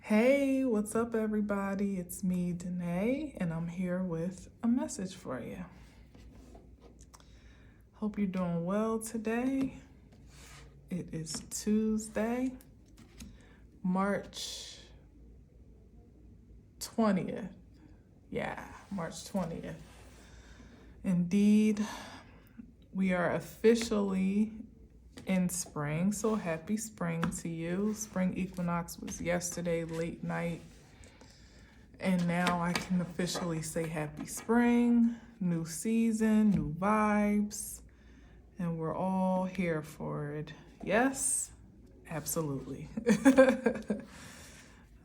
Hey, what's up, everybody? It's me, Danae, and I'm here with a message for you. Hope you're doing well today. It is Tuesday, March 20th. Yeah, March 20th. Indeed, we are officially in spring, so happy spring to you. Spring equinox was yesterday, late night. And now I can officially say happy spring, new season, new vibes, and we're all here for it. Yes, absolutely.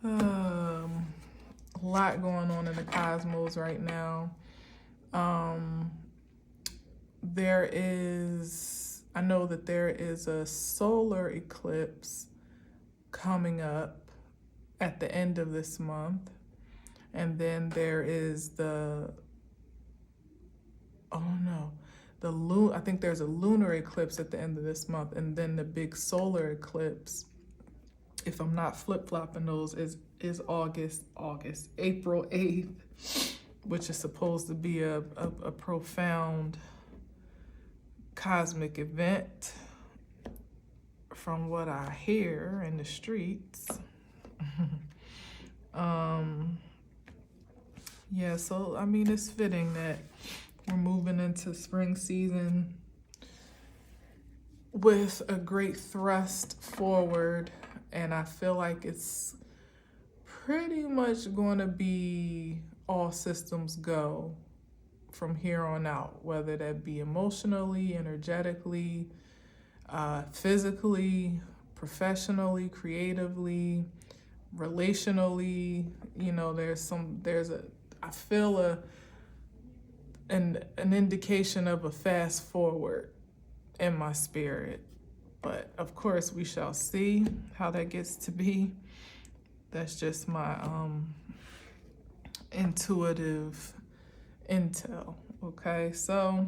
A lot going on in the cosmos right now. I know that there is a solar eclipse coming up at the end of this month. And then there is I think there's a lunar eclipse at the end of this month, and then the big solar eclipse, if I'm not flip-flopping those, is April 8th, which is supposed to be a profound cosmic event from what I hear in the streets. Yeah, so I mean, it's fitting that we're moving into spring season with a great thrust forward, and I feel like it's pretty much going to be all systems go from here on out, whether that be emotionally, energetically, physically, professionally, creatively, relationally. You know, I feel an indication of a fast forward in my spirit. But of course we shall see how that gets to be. That's just my intuitive intel. Okay, so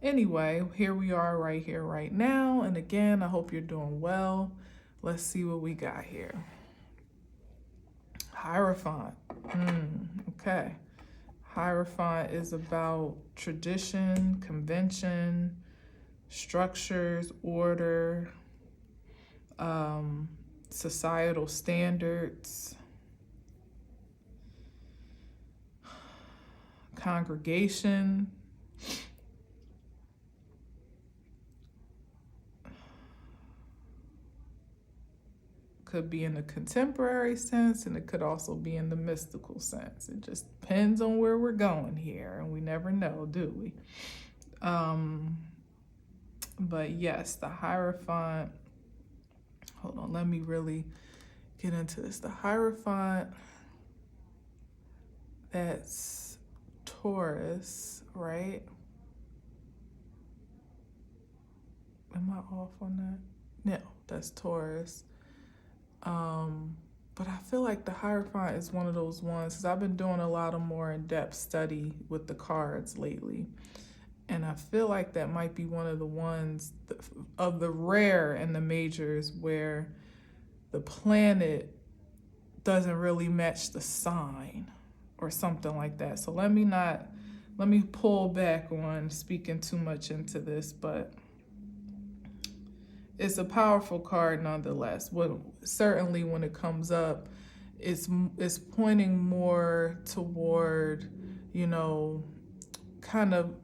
anyway, here we are right here, right now. And again, I hope you're doing well. Let's see what we got here. Hierophant. Okay. Hierophant is about tradition, convention, structures, order, societal standards, congregation, could be in the contemporary sense, and it could also be in the mystical sense. It just depends on where we're going here, and we never know, do we? But yes, the Hierophant, hold on, let me really get into this. The Hierophant, that's Taurus, right? Am I off on that? No, that's Taurus. But I feel like the Hierophant is one of those ones, because I've been doing a lot of more in-depth study with the cards lately. And I feel like that might be one of the ones of the rare and the majors where the planet doesn't really match the sign or something like that. So let me pull back on speaking too much into this, but it's a powerful card nonetheless. Certainly when it comes up, it's pointing more toward, kind of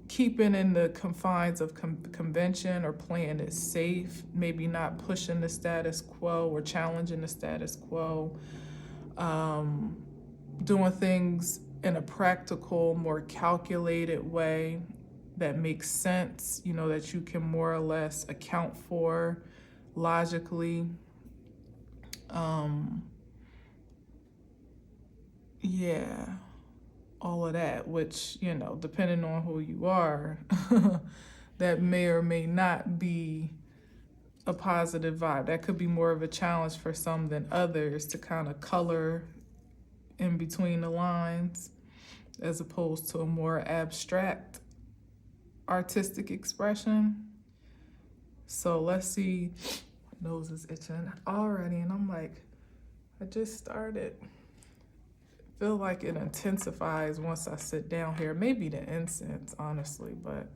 keeping in the confines of convention, or playing it safe, maybe not pushing the status quo or challenging the status quo, doing things in a practical, more calculated way that makes sense, that you can more or less account for logically. Yeah, all of that, which, depending on who you are, that may or may not be a positive vibe. That could be more of a challenge for some than others to kind of color in between the lines, as opposed to a more abstract artistic expression. So let's see. My nose is itching already, and I'm like, I just started. Feel like it intensifies once I sit down here. Maybe the incense, honestly, but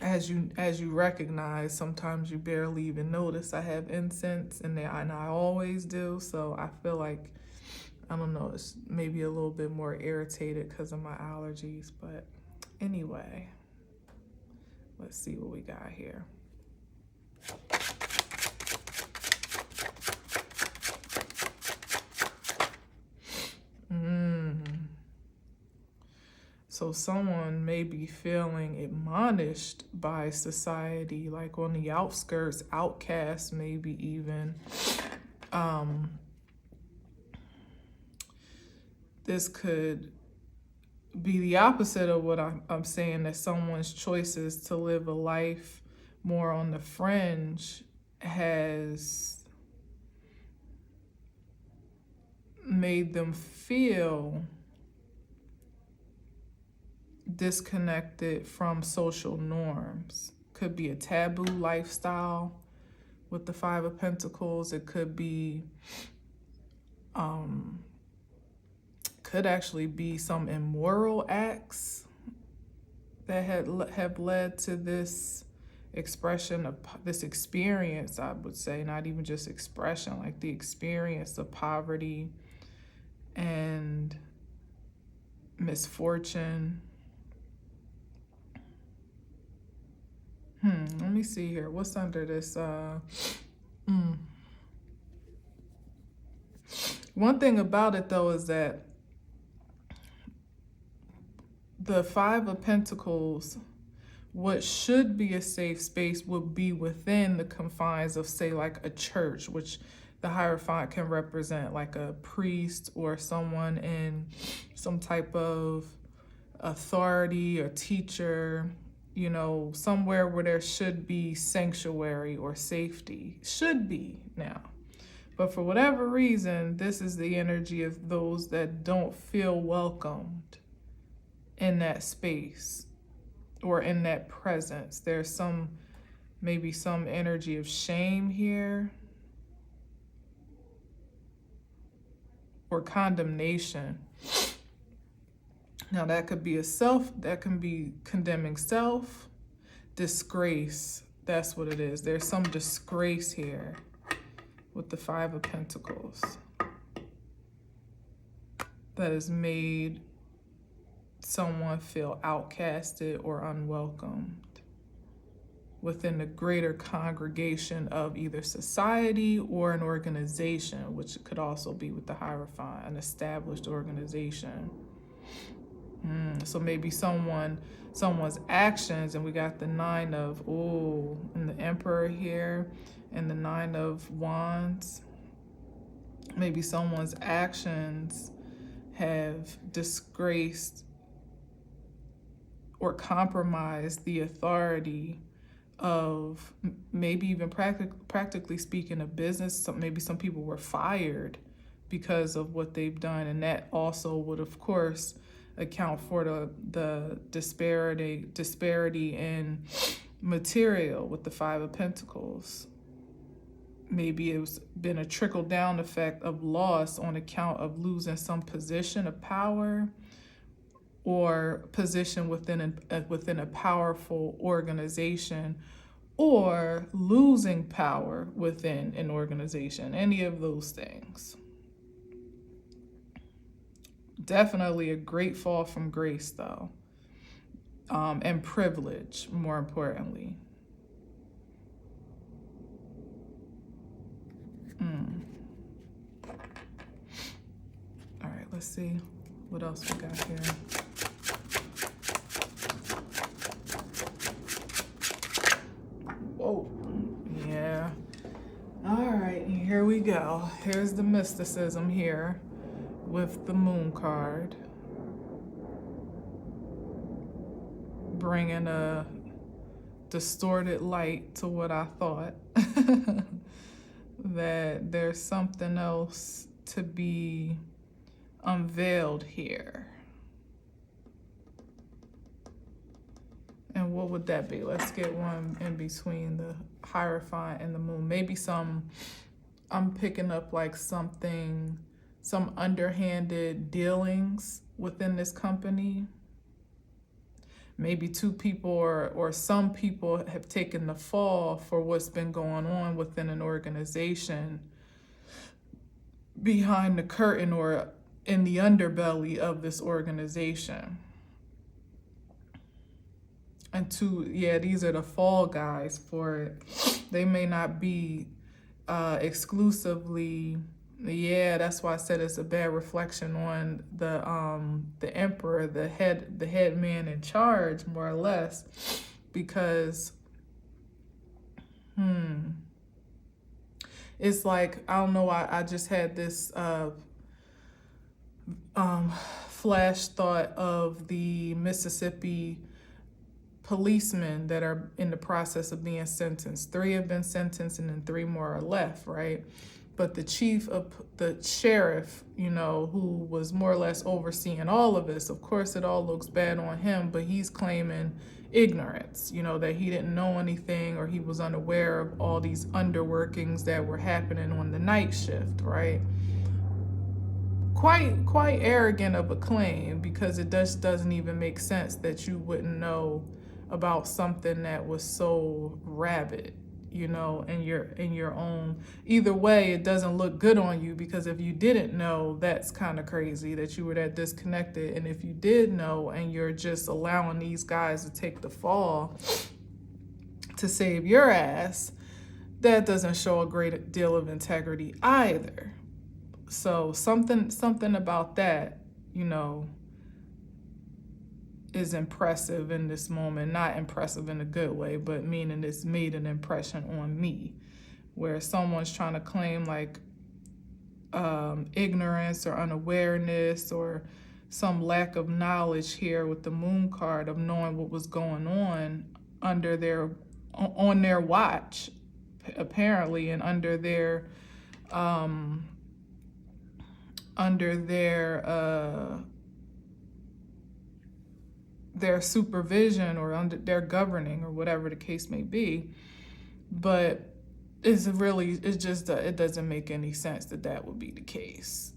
as you recognize, sometimes you barely even notice I have incense in there, and I always do. So I feel like, I don't know, it's maybe a little bit more irritated because of my allergies. But anyway, let's see what we got here. So someone may be feeling admonished by society, like on the outskirts, outcast, maybe even. This could be the opposite of what I'm saying, that someone's choices to live a life more on the fringe has made them feel disconnected from social norms. Could be a taboo lifestyle with the Five of Pentacles. It could be, could actually be some immoral acts that have led to this expression of this experience, I would say, not even just expression, like the experience of poverty and misfortune. Let me see here. What's under this? One thing about it, though, is that the Five of Pentacles, what should be a safe space, would be within the confines of, say, like a church, which the Hierophant can represent, like a priest or someone in some type of authority or teacher, you know, somewhere where there should be sanctuary or safety. Should be now. But for whatever reason, this is the energy of those that don't feel welcomed in that space or in that presence. There's maybe some energy of shame here or condemnation. Now that could be that can be condemning self, disgrace. That's what it is. There's some disgrace here with the Five of Pentacles that has made someone feel outcasted or unwelcomed within the greater congregation of either society or an organization, which could also be with the Hierophant, an established organization. So maybe someone's actions, and we got the Nine of, and the Emperor here, and the Nine of Wands. Maybe someone's actions have disgraced or compromised the authority of, maybe even practically speaking, a business. Maybe some people were fired because of what they've done, and that also would, of course, account for the disparity in material with the Five of Pentacles. Maybe it's been a trickle-down effect of loss on account of losing some position of power or position within a powerful organization, or losing power within an organization. Any of those things. Definitely a great fall from grace, though, and privilege, more importantly. All right, let's see what else we got here. Whoa, yeah. All right, here we go. Here's the mysticism here with the Moon card, bringing a distorted light to what I thought, that there's something else to be unveiled here. And what would that be? Let's get one in between the Hierophant and the Moon. Maybe some I'm picking up like something, some underhanded dealings within this company. Maybe two people or some people have taken the fall for what's been going on within an organization behind the curtain or in the underbelly of this organization. And two, yeah, these are the fall guys for it. They may not be exclusively, yeah, that's why I said it's a bad reflection on the emperor, the head man in charge, more or less, because it's like, I don't know, I just had this flash thought of the Mississippi policemen that are in the process of being sentenced. 3 have been sentenced and then 3 more are left, right? But the chief of the sheriff, you know, who was more or less overseeing all of this, of course it all looks bad on him, but he's claiming ignorance, you know, that he didn't know anything or he was unaware of all these underworkings that were happening on the night shift, right? Quite arrogant of a claim, because it just doesn't even make sense that you wouldn't know about something that was so rabid, you know, in your own. Either way, it doesn't look good on you, because if you didn't know, that's kind of crazy that you were that disconnected. And if you did know and you're just allowing these guys to take the fall to save your ass, that doesn't show a great deal of integrity either. So something about that, you know, is impressive in this moment. Not impressive in a good way, but meaning it's made an impression on me, where someone's trying to claim like ignorance or unawareness or some lack of knowledge here with the moon card of knowing what was going on on their watch, apparently, and under their their supervision or under their governing or whatever the case may be. But it doesn't make any sense that would be the case.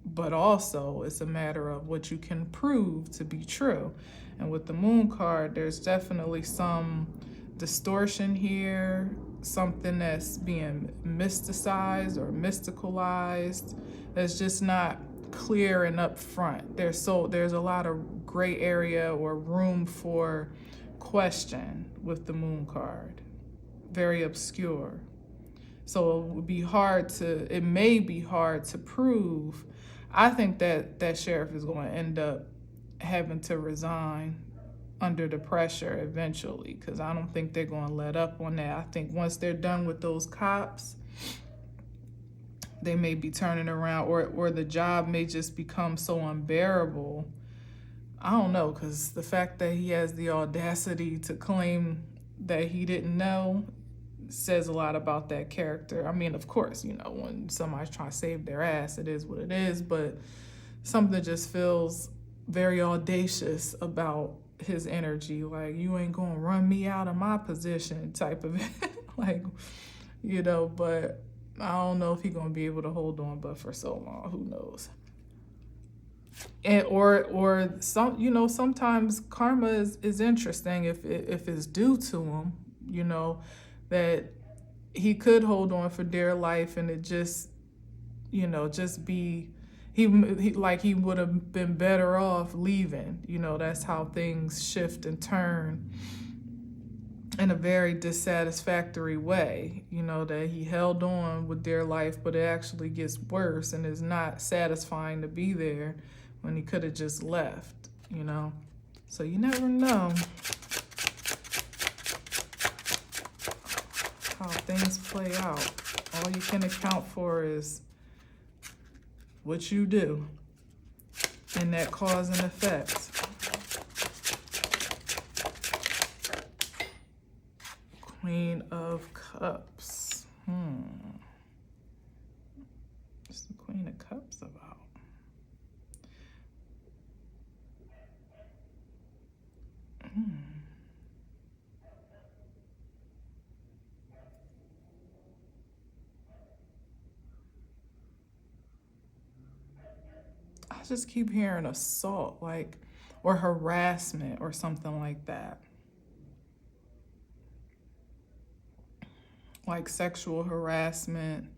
But also it's a matter of what you can prove to be true. And with the moon card, there's definitely some distortion here, something that's being mysticized or mysticalized, that's just not clear and upfront. There's a lot of gray area or room for question with the moon card. Very obscure. So it may be hard to prove. I think that sheriff is going to end up having to resign under the pressure eventually, because I don't think they're going to let up on that. I think once they're done with those cops, they may be turning around, or the job may just become so unbearable. I don't know, because the fact that he has the audacity to claim that he didn't know says a lot about that character. I mean, of course, you know, when somebody's trying to save their ass, it is what it is, but something just feels very audacious about his energy, like, you ain't gonna run me out of my position type of like, you know. But I don't know if he's gonna be able to hold on but for so long. Who knows? And or some, you know, sometimes karma is interesting if it's due to him, you know, that he could hold on for dear life and it just, you know, just be he would have been better off leaving. You know, that's how things shift and turn in a very dissatisfactory way, you know, that he held on with dear life, but it actually gets worse and is not satisfying to be there when he could have just left, you know. So you never know how things play out. All you can account for is what you do and that cause and effect. Queen of Cups. What's the Queen of Cups about? just keep hearing assault, like, or harassment or something like that. Like sexual harassment.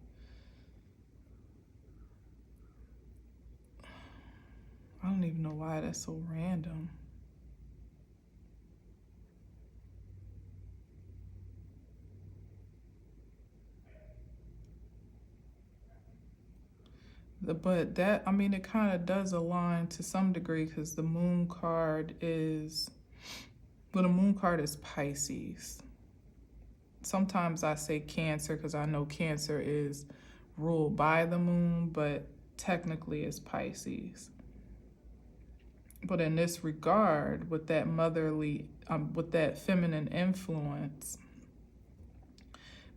I don't even know why that's so random. But that, I mean, it kind of does align to some degree because the moon card is, well, the moon card is Pisces. Sometimes I say Cancer because I know Cancer is ruled by the moon, but technically it's Pisces. But in this regard, with that motherly, with that feminine influence,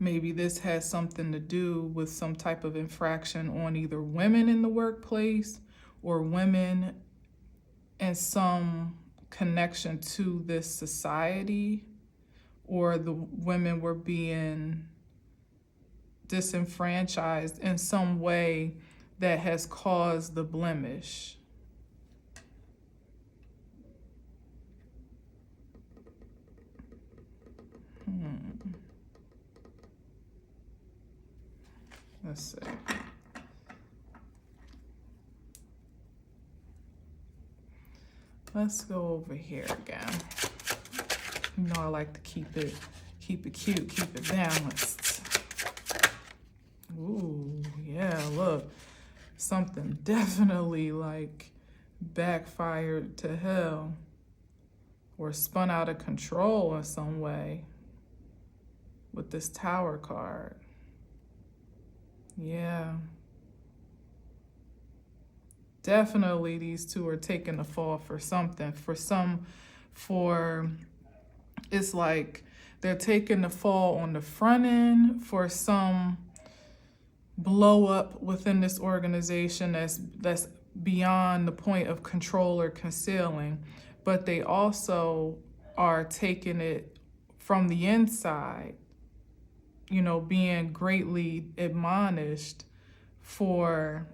maybe this has something to do with some type of infraction on either women in the workplace or women and some connection to this society, or the women were being disenfranchised in some way that has caused the blemish. Let's see. Let's go over here again. You know I like to keep it cute, keep it balanced. Ooh, yeah, look. Something definitely like backfired to hell or spun out of control in some way with this Tower card. Yeah. Definitely these two are taking the fall for something. It's like they're taking the fall on the front end for some blow up within this organization that's beyond the point of control or concealing, but they also are taking it from the inside, you know, being greatly admonished for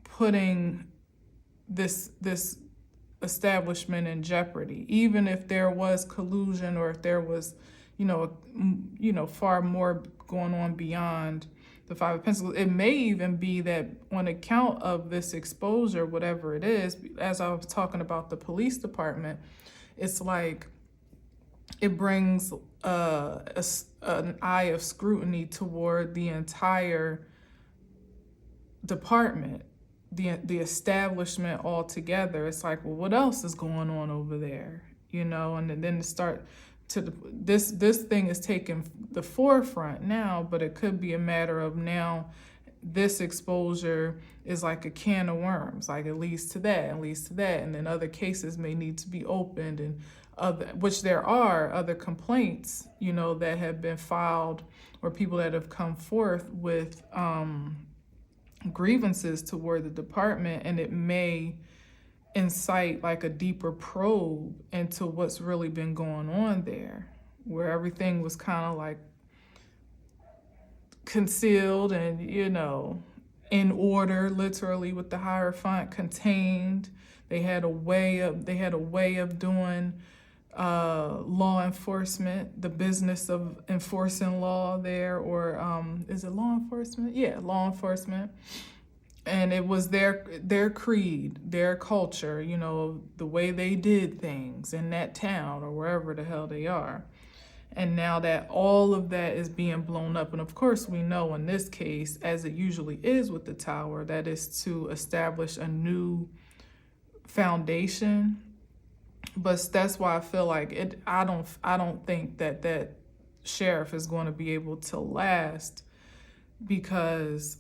putting this establishment in jeopardy, even if there was collusion or if there was, you know, far more going on beyond the Five of Pentacles. It may even be that on account of this exposure, whatever it is, as I was talking about the police department, it's like it brings an eye of scrutiny toward the entire department, the establishment altogether. It's like, well, what else is going on over there? You know, and then to start to this thing is taking the forefront now, but it could be a matter of now this exposure is like a can of worms, like it leads to that and leads to that, and then other cases may need to be opened, and which there are other complaints, you know, that have been filed, or people that have come forth with grievances toward the department, and it may incite like a deeper probe into what's really been going on there, where everything was kind of like concealed and, you know, in order, literally, with the Hierophant, contained. They had a way of doing law enforcement, the business of enforcing law there, or is it law enforcement? Yeah, law enforcement. And it was their creed, their culture, you know, the way they did things in that town or wherever the hell they are. And now that all of that is being blown up, and of course we know in this case, as it usually is with the Tower, that is to establish a new foundation. But that's why I feel like it. I don't think that sheriff is going to be able to last, because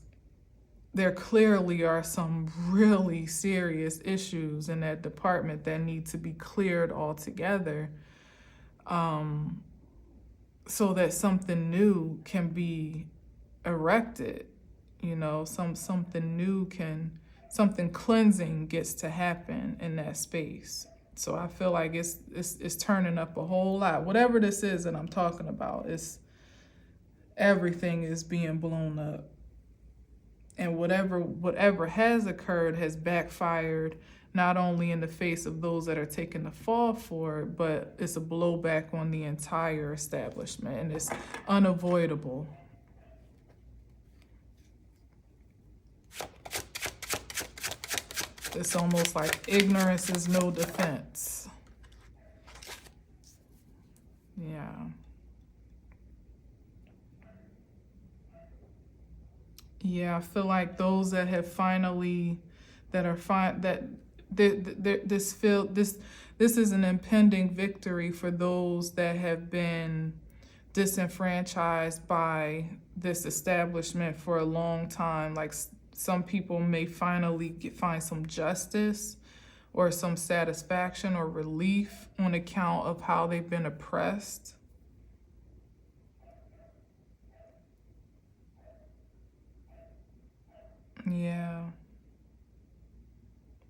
there clearly are some really serious issues in that department that need to be cleared altogether, so that something new can be erected. You know, something cleansing gets to happen in that space. So I feel like it's turning up a whole lot. Whatever this is that I'm talking about, everything is being blown up. And whatever has occurred has backfired, not only in the face of those that are taking the fall for it, but it's a blowback on the entire establishment, and it's unavoidable. It's almost like ignorance is no defense. Yeah. Yeah, I feel like those that have finally, that are fine, that this is an impending victory for those that have been disenfranchised by this establishment for a long time. Like some people may finally find some justice or some satisfaction or relief on account of how they've been oppressed. Yeah.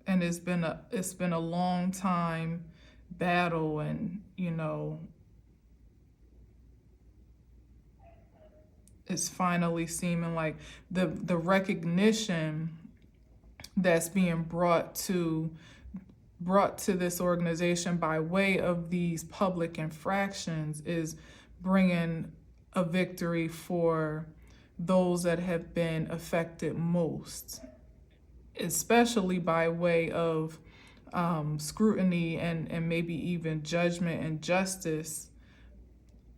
And it's been a long time battle, and it's finally seeming like the recognition that's being brought to this organization by way of these public infractions is bringing a victory for those that have been affected most, especially by way of scrutiny and maybe even judgment and justice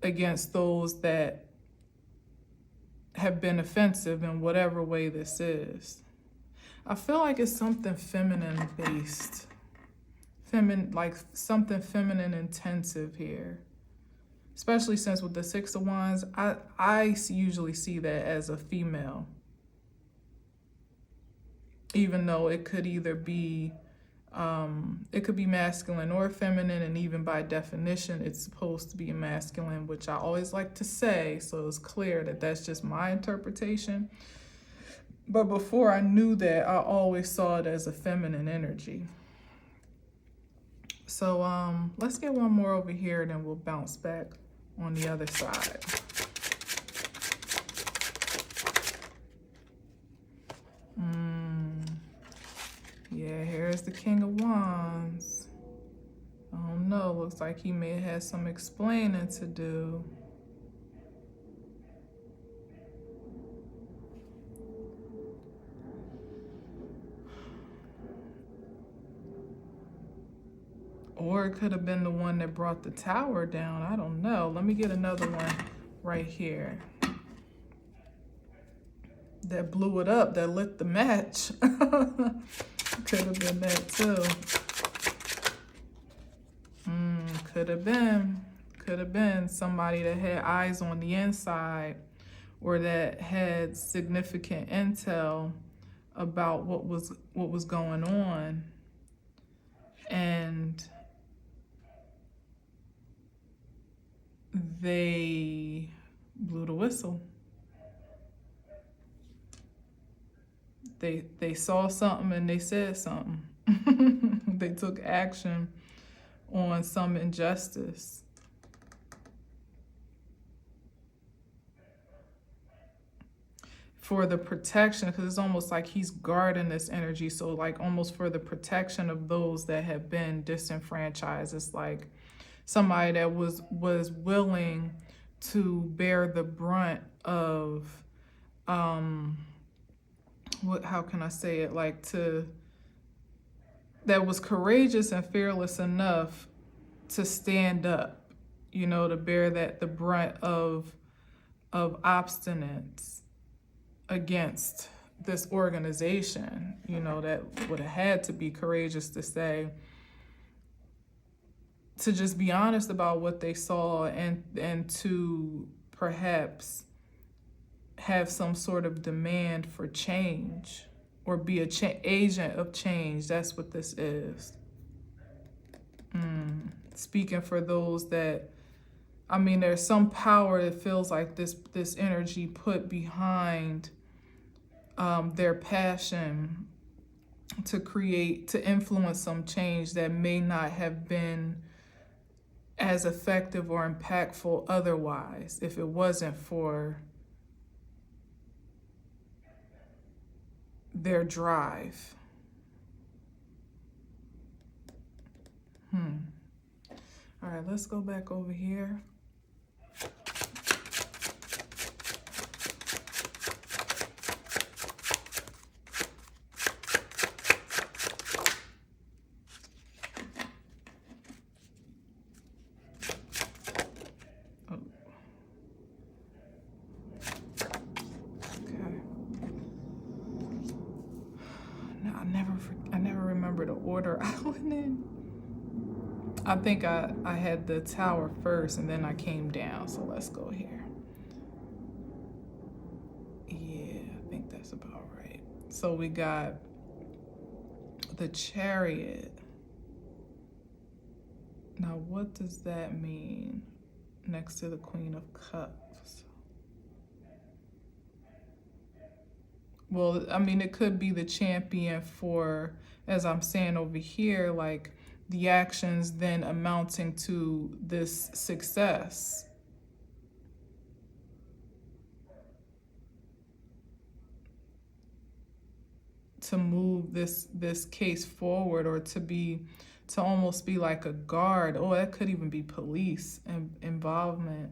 against those that have been offensive in whatever way this is. I feel like it's something feminine based, like something feminine intensive here. Especially since with the Six of Wands, I usually see that as a female. Even though it could either be, it could be masculine or feminine, and even by definition, it's supposed to be masculine, which I always like to say, so it's clear that that's just my interpretation. But before I knew that, I always saw it as a feminine energy. So let's get one more over here, then we'll bounce back on the other side. Yeah, here's the King of Wands. I don't know, looks like he may have had some explaining to do. Or it could have been the one that brought the tower down. I don't know. Let me get another one right here. That blew it up, that lit the match. Could have been that too. Could have been somebody that had eyes on the inside, or that had significant intel about what was going on, and they blew the whistle. They saw something and they said something. They took action on some injustice. For the protection, because it's almost like he's guarding this energy. So like almost for the protection of those that have been disenfranchised. It's like somebody that was willing to bear the brunt of, how can I say it? Like that was courageous and fearless enough to stand up, to bear the brunt of obstinance against this organization, that would have had to be courageous to say, to just be honest about what they saw, and to perhaps have some sort of demand for change, or be a agent of change. That's what this is. Speaking for those that, there's some power that feels like this energy put behind their passion to influence some change that may not have been as effective or impactful otherwise, if it wasn't for their drive. All right, let's go back over here. I never remember the order I went in. I think I had the tower first and then I came down. So let's go here. Yeah, I think that's about right. So we got the Chariot. Now, what does that mean next to the Queen of Cups? Well, I mean, it could be the champion for, as I'm saying over here, like the actions then amounting to this success. To move this case forward, or to almost be like a guard. Oh, that could even be police involvement,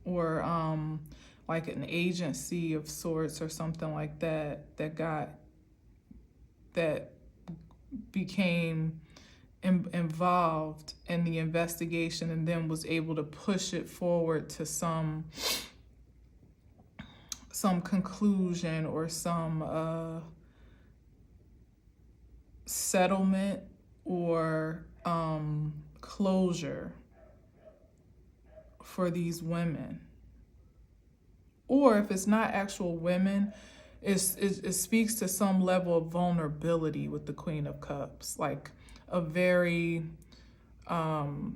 or like an agency of sorts or something like that that became involved in the investigation and then was able to push it forward to some conclusion or some settlement or closure for these women. Or if it's not actual women, it speaks to some level of vulnerability with the Queen of Cups, like a very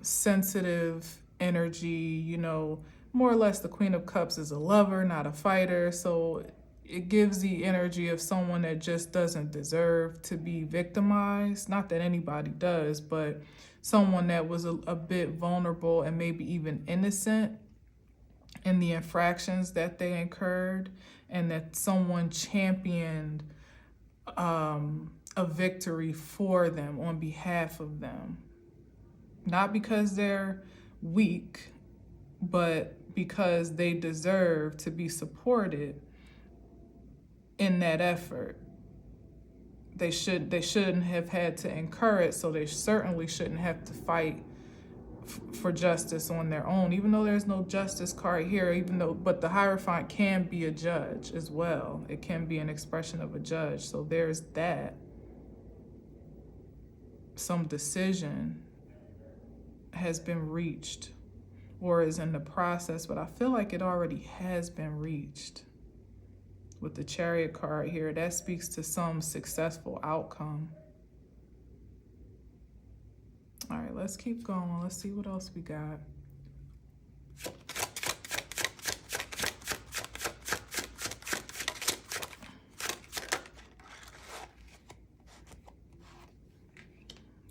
sensitive energy, you know, more or less the Queen of Cups is a lover, not a fighter. So it gives the energy of someone that just doesn't deserve to be victimized. Not that anybody does, but someone that was a bit vulnerable and maybe even innocent in the infractions that they incurred, and that someone championed a victory for them on behalf of them. Not because they're weak, but because they deserve to be supported in that effort. They shouldn't have had to incur it, so they certainly shouldn't have to fight for justice on their own, even though there's no justice card here, but the Hierophant can be a judge as well. It can be an expression of a judge. So there's that. Some decision has been reached or is in the process, but I feel like it already has been reached. With the Chariot card here, that speaks to some successful outcome. All right, let's keep going. Let's see what else we got.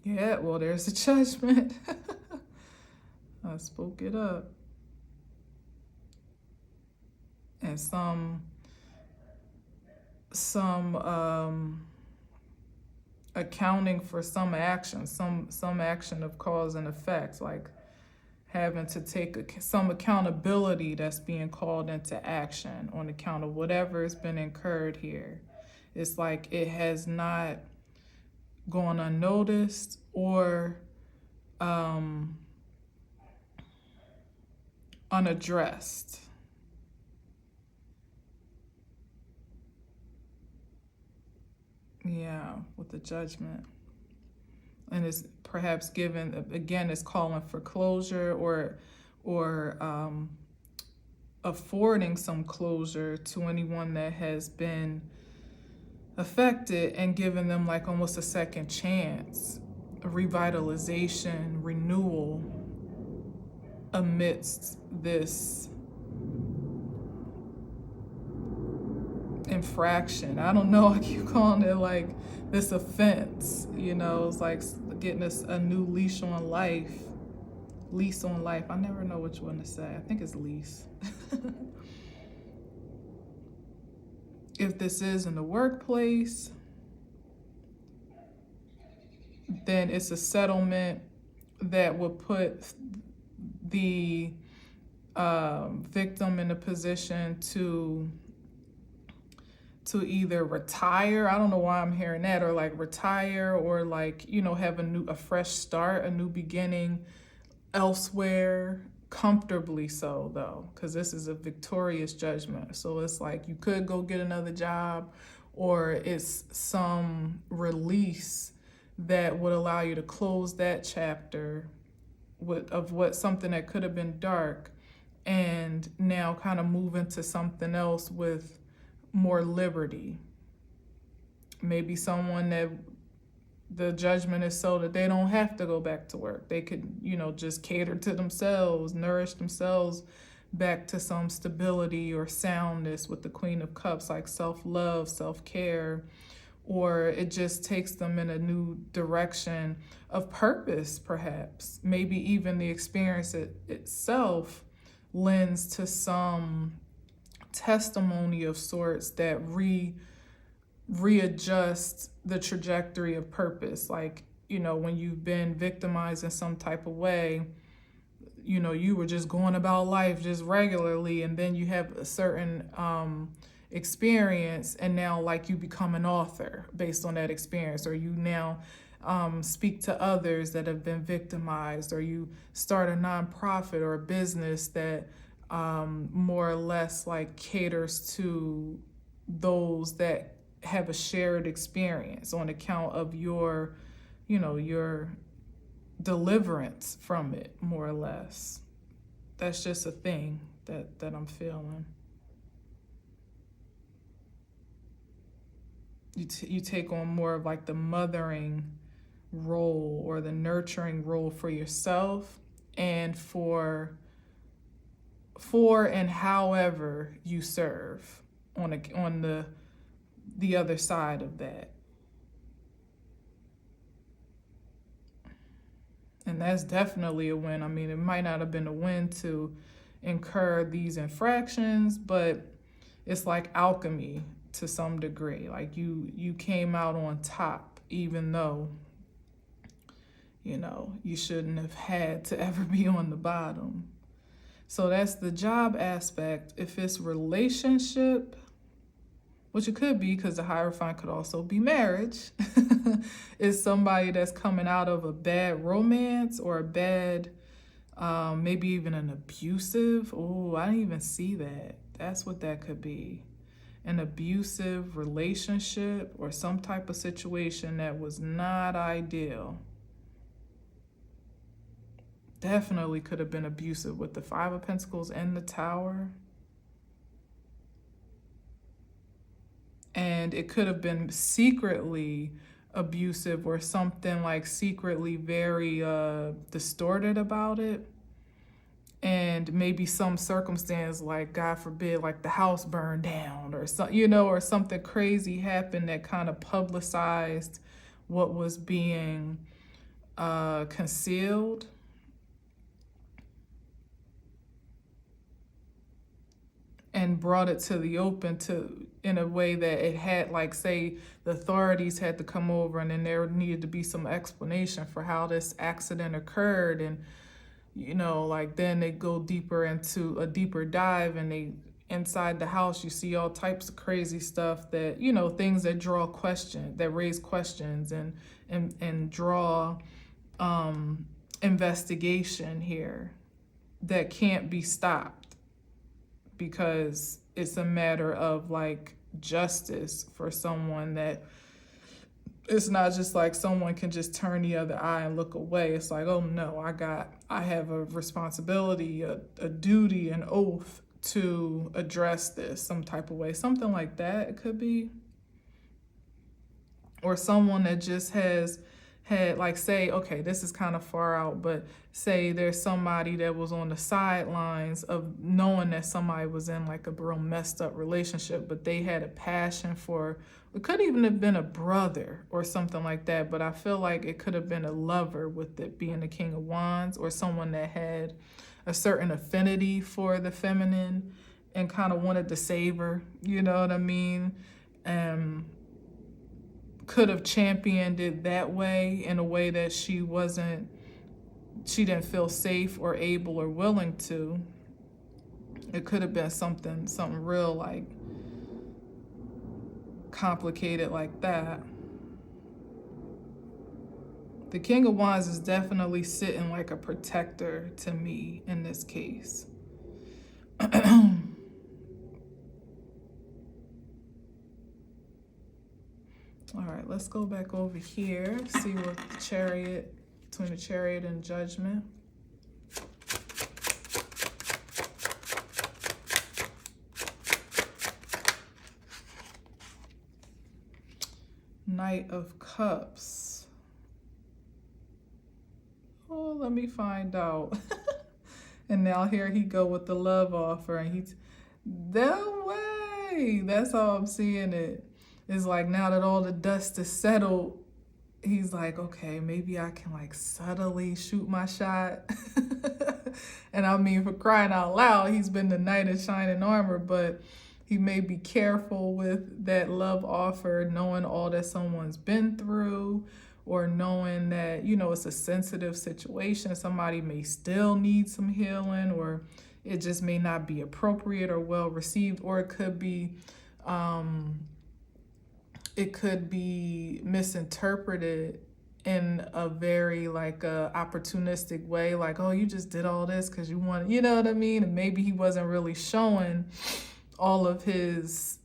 Yeah, well, there's the Judgment. I spoke it up. And some accounting for some action, some action of cause and effect, like having to take some accountability that's being called into action on account of whatever has been incurred here. It's like it has not gone unnoticed or unaddressed. Yeah, with the Judgment. And it's perhaps given, again, it's calling for closure or affording some closure to anyone that has been affected and giving them like almost a second chance, a revitalization, renewal amidst this infraction. I don't know, I keep calling it like this offense, you know, it's like getting us a new lease on life. I never know which one to say. I think it's lease. If this is in the workplace, then it's a settlement that would put the victim in a position to either retire. I don't know why I'm hearing that, or like retire, or like, you know, have a fresh start, a new beginning elsewhere, comfortably so though, because this is a victorious judgment. So it's like you could go get another job, or it's some release that would allow you to close that chapter of what something that could have been dark, and now kind of move into something else with more liberty. Maybe someone that the judgment is so that they don't have to go back to work. They could, you know, just cater to themselves, nourish themselves back to some stability or soundness with the Queen of Cups, like self-love, self-care, or it just takes them in a new direction of purpose, perhaps. Maybe even the experience itself lends to some testimony of sorts that readjust the trajectory of purpose. Like, you know, when you've been victimized in some type of way, you know, you were just going about life just regularly, and then you have a certain experience, and now like you become an author based on that experience, or you now speak to others that have been victimized, or you start a nonprofit or a business that more or less like caters to those that have a shared experience on account of your, you know, your deliverance from it, more or less. That's just a thing that I'm feeling. You take on more of like the mothering role or the nurturing role for yourself, and for and however you serve on the other side of that. And that's definitely a win. I mean, it might not have been a win to incur these infractions, but it's like alchemy to some degree. Like you came out on top, even though, you know, you shouldn't have had to ever be on the bottom. So that's the job aspect. If it's relationship, which it could be, because the Hierophant could also be marriage, is somebody that's coming out of a bad romance, or a bad, maybe even an abusive. Oh, I didn't even see that. That's what that could be. An abusive relationship, or some type of situation that was not ideal. Definitely could have been abusive with the Five of Pentacles and the Tower. And it could have been secretly abusive, or something like secretly very distorted about it. And maybe some circumstance, like God forbid, like the house burned down, or some, you know, or something crazy happened that kind of publicized what was being concealed. And brought it to the open in a way that it had, like, say the authorities had to come over, and then there needed to be some explanation for how this accident occurred. And, you know, like then they go deeper into a deeper dive, and they inside the house you see all types of crazy stuff that, you know, things that draw question, that raise questions, and draw investigation here that can't be stopped, because it's a matter of like justice for someone. That it's not just like someone can just turn the other eye and look away. It's like, oh no, I have a responsibility, a duty, an oath to address this some type of way. Something like that it could be. Or someone that just had, like, say, okay, this is kind of far out, but say there's somebody that was on the sidelines of knowing that somebody was in like a real messed up relationship, but they had a passion for, it could even have been a brother or something like that, but I feel like it could have been a lover, with it being the King of Wands, or someone that had a certain affinity for the feminine, and kind of wanted to save her, you know what I mean? And could have championed it that way, in a way that she didn't feel safe or able or willing to. It could have been something real, like complicated like that. The King of Wands is definitely sitting like a protector to me in this case. All right, let's go back over here, see what the Chariot, between the Chariot and Judgment. Knight of Cups. Oh, let me find out. And now here he go with the love offer, and he's, no way. That's how I'm seeing it. It's like, now that all the dust is settled, he's like, okay, maybe I can like subtly shoot my shot. And I mean, for crying out loud, he's been the knight in shining armor, but he may be careful with that love offer, knowing all that someone's been through, or knowing that, you know, it's a sensitive situation. Somebody may still need some healing, or it just may not be appropriate or well received, or it could be misinterpreted in a very like opportunistic way, like, oh, you just did all this because you wanted, you know what I mean? And maybe he wasn't really showing all of his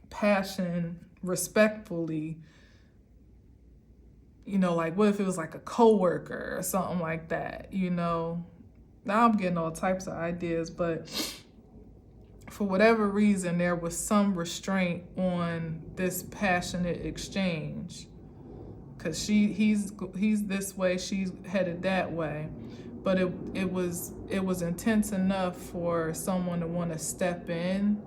passion respectfully. You know, like, what if it was like a coworker or something like that, you know? Now I'm getting all types of ideas, but for whatever reason, there was some restraint on this passionate exchange. Because he's this way, she's headed that way. But it was intense enough for someone to want to step in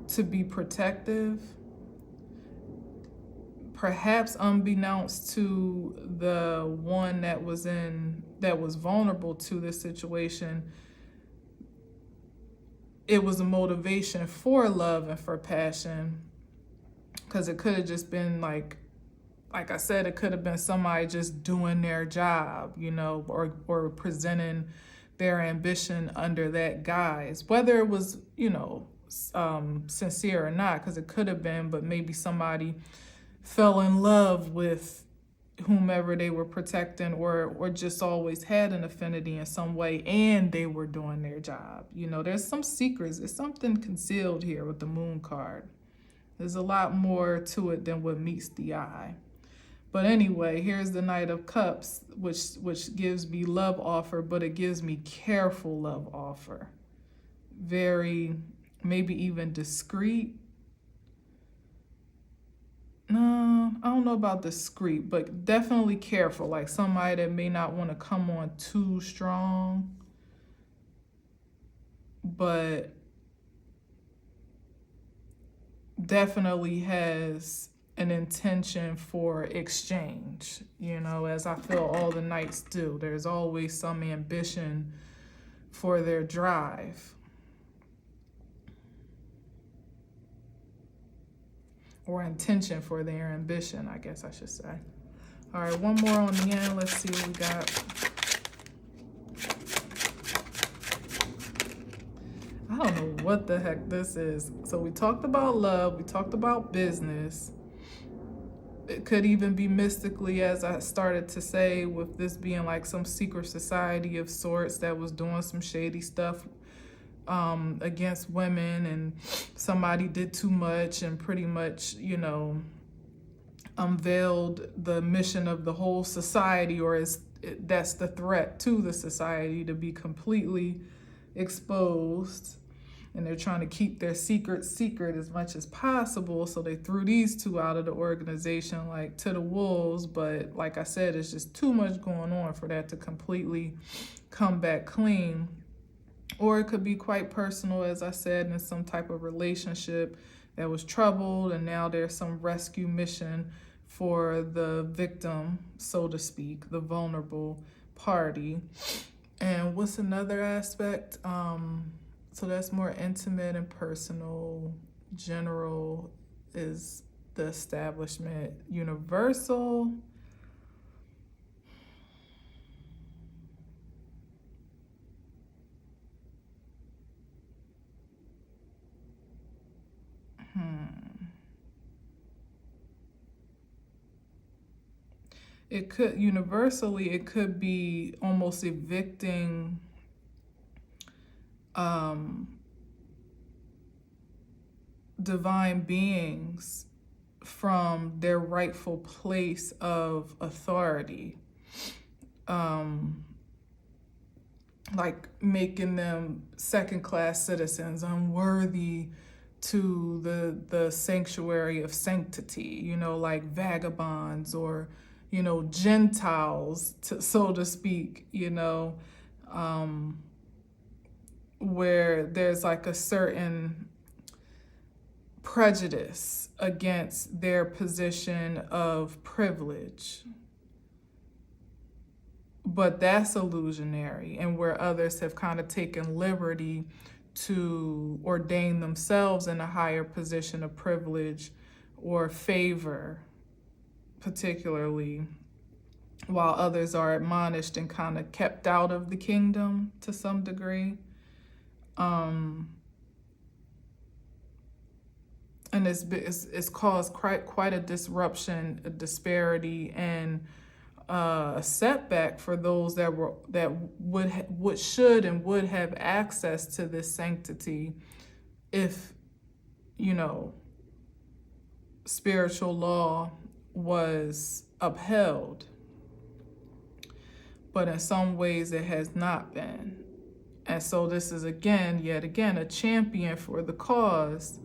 to be protective. Perhaps unbeknownst to the one that was vulnerable to this situation, it was a motivation for love and for passion. Because it could have just been like I said, it could have been somebody just doing their job, you know, or presenting their ambition under that guise, whether it was, you know, sincere or not, because it could have been, but maybe somebody fell in love with whomever they were protecting, or just always had an affinity in some way, and they were doing their job. You know, there's some secrets. There's something concealed here with the Moon card. There's a lot more to it than what meets the eye. But anyway, here's the Knight of Cups, which gives me love offer, but it gives me careful love offer. Very, maybe even discreet. No, I don't know about discreet, but definitely careful. Like somebody that may not want to come on too strong, but definitely has an intention for exchange, you know, as I feel all the knights do. There's always some ambition for their drive. Or intention for their ambition, I guess I should say. All right, one more on the end. Let's see what we got. I don't know what the heck this is. So we talked about love. We talked about business. It could even be mystically, as I started to say, with this being like some secret society of sorts that was doing some shady stuff against women, and somebody did too much and pretty much, you know, unveiled the mission of the whole society, or that's the threat to the society, to be completely exposed. And they're trying to keep their secret as much as possible. So they threw these two out of the organization like to the wolves. But like I said, it's just too much going on for that to completely come back clean. Or it could be quite personal, as I said, in some type of relationship that was troubled, and now there's some rescue mission for the victim, so to speak, the vulnerable party. And what's another aspect? So that's more intimate and personal. General is the establishment. Universal, it could universally, it could be almost evicting divine beings from their rightful place of authority, like making them second-class citizens, unworthy to the sanctuary of sanctity, like vagabonds or, Gentiles, so to speak, where there's like a certain prejudice against their position of privilege. But that's illusionary, and where others have kind of taken liberty to ordain themselves in a higher position of privilege or favor, particularly, while others are admonished and kind of kept out of the kingdom to some degree. And it's caused quite a disruption, a disparity, and a setback for those that should and would have access to this sanctity if, spiritual law was upheld. But in some ways it has not been. And so this is yet again, a champion for the cause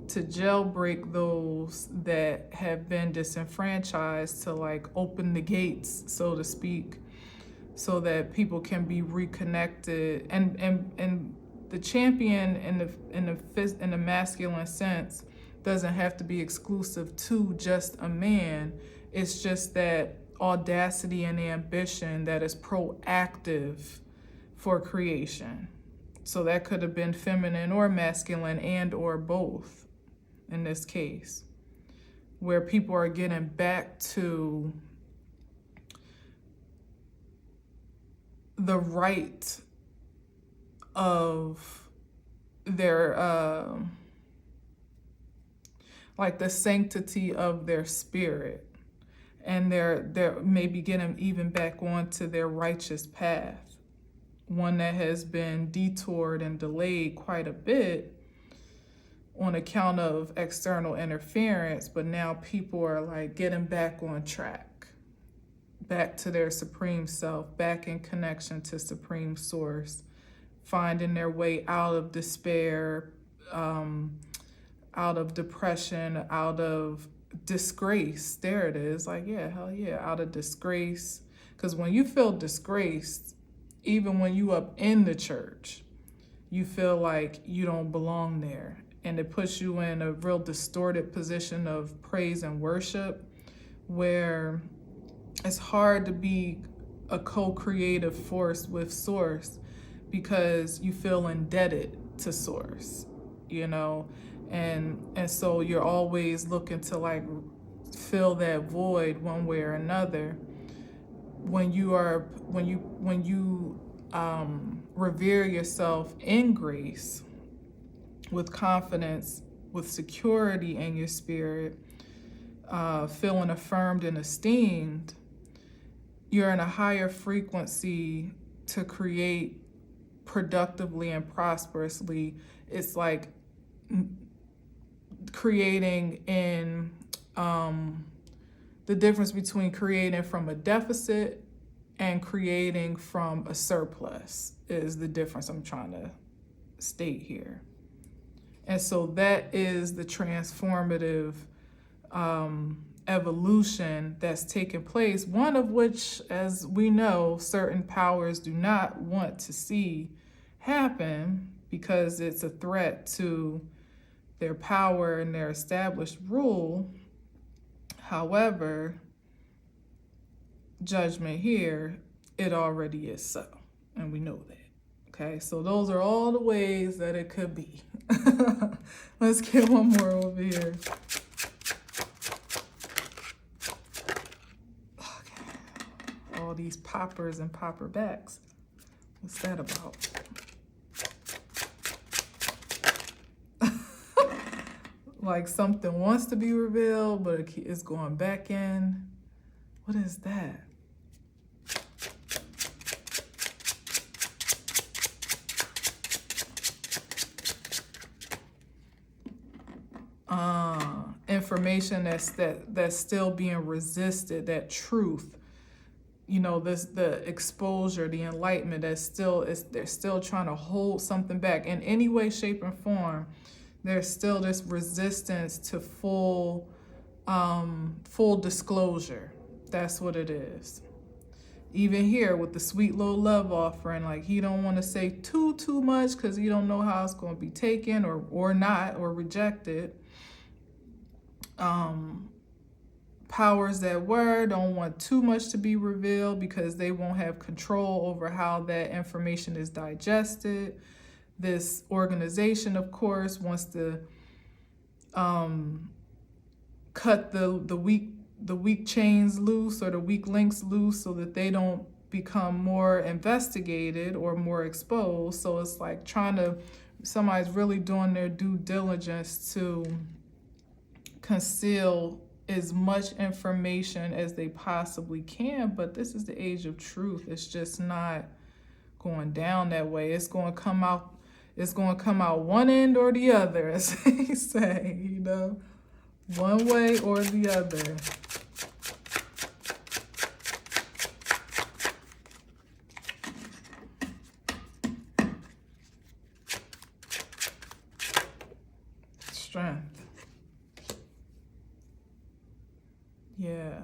to jailbreak those that have been disenfranchised, to like open the gates, so to speak, so that people can be reconnected. And the champion in the masculine sense doesn't have to be exclusive to just a man. It's just that audacity and ambition that is proactive for creation. So that could have been feminine or masculine and or both in this case, where people are getting back to the right of their, like the sanctity of their spirit, and they're maybe getting even back onto their righteous path, one that has been detoured and delayed quite a bit on account of external interference, but now people are like getting back on track, back to their supreme self, back in connection to supreme source, finding their way out of despair, out of depression, out of disgrace. There it is. Like, yeah, hell yeah, out of disgrace. Because when you feel disgraced, even when you up in the church, you feel like you don't belong there. And it puts you in a real distorted position of praise and worship, where it's hard to be a co-creative force with source because you feel indebted to source, and so you're always looking to like fill that void one way or another. When you revere yourself in grace, with confidence, with security in your spirit, feeling affirmed and esteemed, you're in a higher frequency to create productively and prosperously. It's like creating in the difference between creating from a deficit and creating from a surplus is the difference I'm trying to state here. And so that is the transformative evolution that's taken place, one of which, as we know, certain powers do not want to see happen because it's a threat to their power and their established rule. However, judgment here, it already is so. And we know that. Okay, so those are all the ways that it could be. Let's get one more over here. Okay. All these poppers and popper backs. What's that about? Like something wants to be revealed, but it's going back in. What is that? Information that's still being resisted, that truth, you know, the exposure, the enlightenment they're still trying to hold something back in any way, shape, and form. There's still this resistance to full disclosure. That's what it is. Even here with the sweet little love offering, like he don't want to say too much because he don't know how it's going to be taken or not, or rejected. Powers that were don't want too much to be revealed because they won't have control over how that information is digested. This organization, of course, wants to cut the weak chains loose, or the weak links loose, so that they don't become more investigated or more exposed. So it's like somebody's really doing their due diligence to conceal as much information as they possibly can. But this is the age of truth. It's just not going down that way. It's going to come out one end or the other, as they say, you know, one way or the other. Strength. Yeah.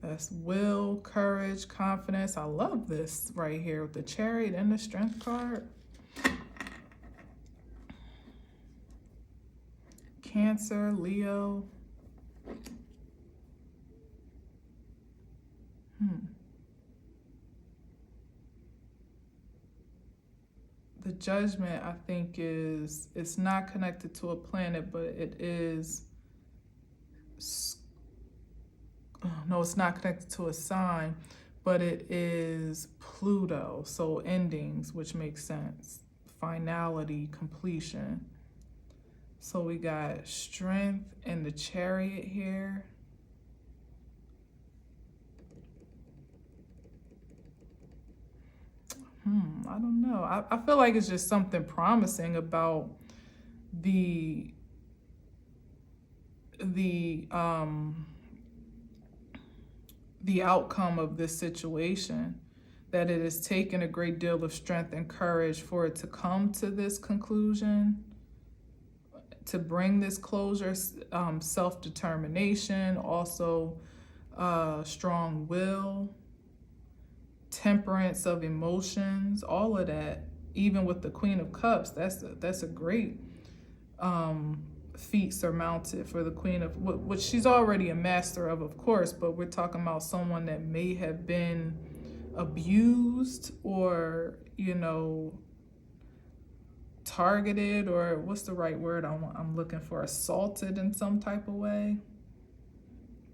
That's will, courage, confidence. I love this right here with the Chariot and the Strength card. Cancer, Leo. The Judgment, I think, it's not connected to a planet, but it is. No, it's not connected to a sign, but it is Pluto. So endings, which makes sense. Finality, completion. So we got Strength and the Chariot here. I don't know. I feel like it's just something promising about the outcome of this situation, that it has taken a great deal of strength and courage for it to come to this conclusion, to bring this closure, self-determination, also strong will, temperance of emotions, all of that. Even with the Queen of Cups, that's a great feat surmounted for the Queen of, which she's already a master of course, but we're talking about someone that may have been abused, or, you know, targeted, or what's the right word I'm looking for, assaulted in some type of way.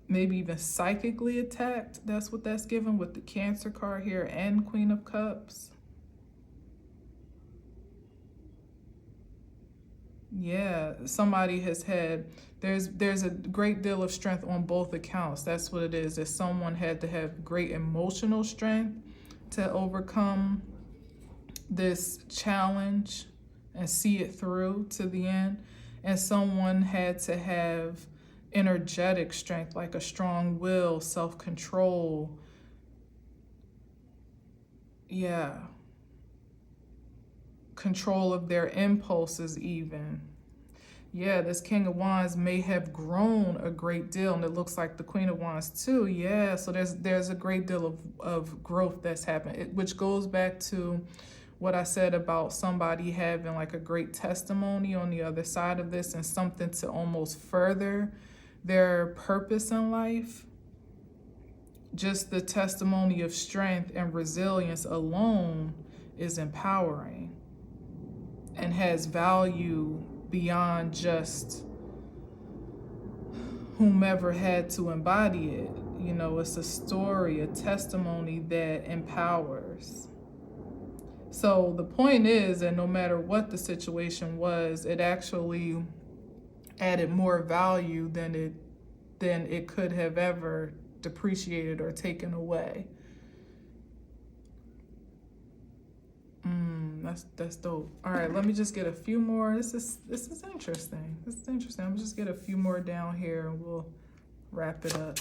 Maybe even psychically attacked. That's what that's given with the Cancer card here and Queen of Cups. Yeah, somebody has had, there's a great deal of strength on both accounts. That's what it is. That someone had to have great emotional strength to overcome this challenge and see it through to the end. And someone had to have energetic strength, like a strong will, self-control. Yeah. Control of their impulses even. Yeah, this King of Wands may have grown a great deal, and it looks like the Queen of Wands too. Yeah, so there's a great deal of growth that's happened, which goes back to what I said about somebody having like a great testimony on the other side of this, and something to almost further their purpose in life, just the testimony of strength and resilience alone is empowering and has value beyond just whomever had to embody it. You know, it's a story, a testimony that empowers. So the point is that no matter what the situation was, it actually added more value than it could have ever depreciated or taken away. That's dope. All right, let me just get a few more. This is interesting. This is interesting. I'm just get a few more down here and we'll wrap it up.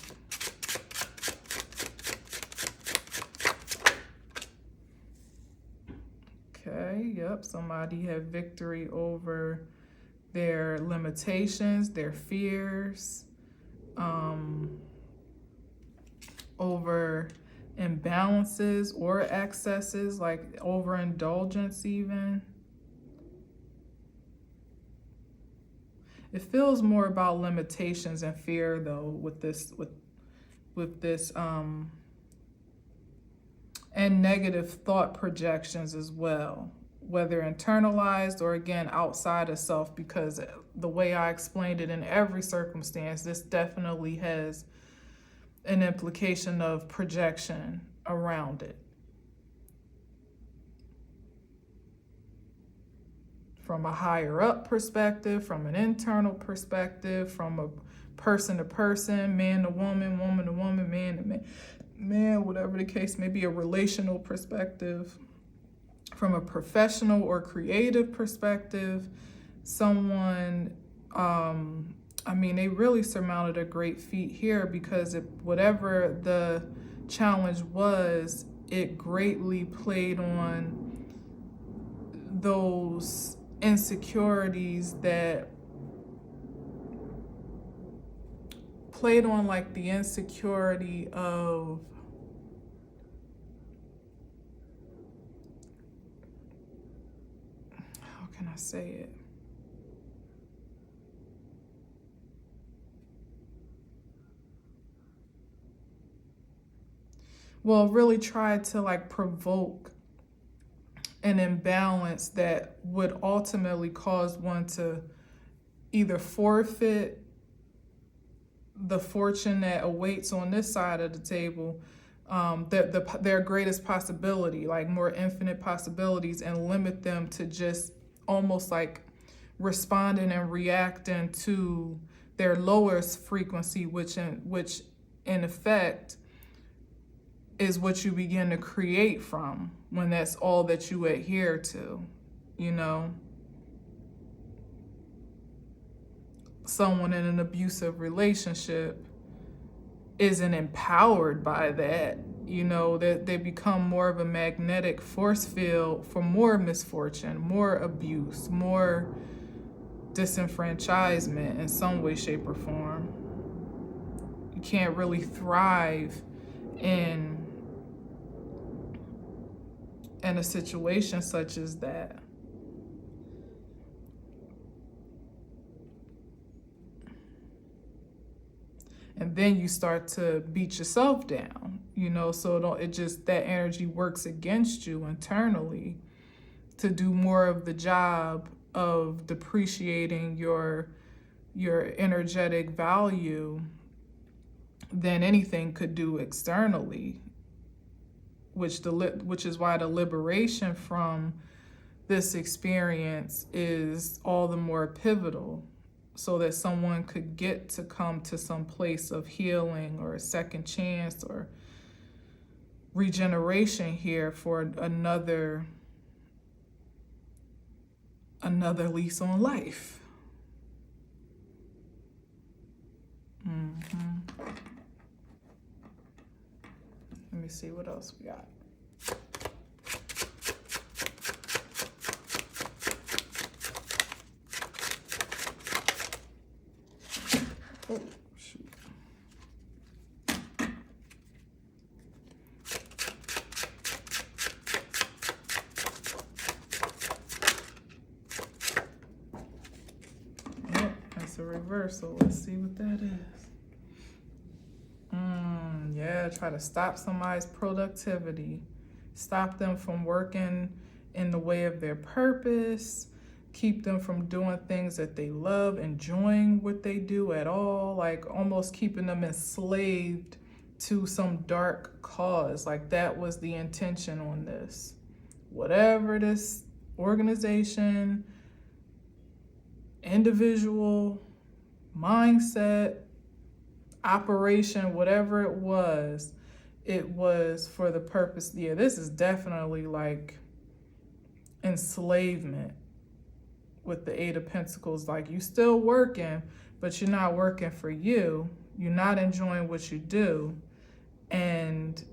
Okay, yep, somebody had victory over their limitations, their fears, over imbalances or excesses, like overindulgence even. It feels more about limitations and fear though with this and negative thought projections as well, whether internalized or again outside of self, because the way I explained it, in every circumstance, this definitely has an implication of projection around it. From a higher up perspective, from an internal perspective, from a person to person, man to woman, woman to woman, man to man, whatever the case may be, a relational perspective, from a professional or creative perspective, someone, I mean, they really surmounted a great feat here, because whatever the challenge was, it greatly played on those insecurities that played on like the insecurity of how can I say it? Well, really tried to like provoke an imbalance that would ultimately cause one to either forfeit the fortune that awaits on this side of the table, their greatest possibility, like more infinite possibilities, and limit them to just almost like responding and reacting to their lowest frequency, which in effect is what you begin to create from when that's all that you adhere to, you know. Someone in an abusive relationship isn't empowered by that, you know, that they become more of a magnetic force field for more misfortune, more abuse, more disenfranchisement in some way, shape, or form. You can't really thrive in a situation such as that. And then you start to beat yourself down, you know, so it just, that energy works against you internally to do more of the job of depreciating your energetic value than anything could do externally, which is why the liberation from this experience is all the more pivotal, so that someone could get to come to some place of healing or a second chance or regeneration here for another lease on life. Let me see what else we got. Oh, shoot. Yep, that's a reversal. Let's see what that is. Yeah, try to stop somebody's productivity, stop them from working in the way of their purpose, keep them from doing things that they love, enjoying what they do at all, like almost keeping them enslaved to some dark cause. Like that was the intention on this. Whatever this organization, individual, mindset, operation, whatever it was for the purpose. Yeah, this is definitely like enslavement with the Eight of Pentacles. Like you still working, but you're not working for you. You're not enjoying what you do. And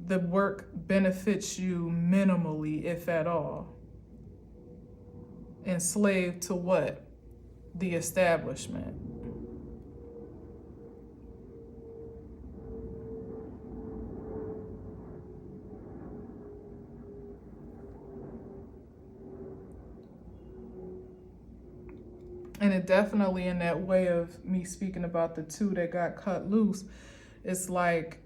the work benefits you minimally, if at all. Enslaved to what? The establishment. And it definitely, in that way of me speaking about the two that got cut loose, it's like,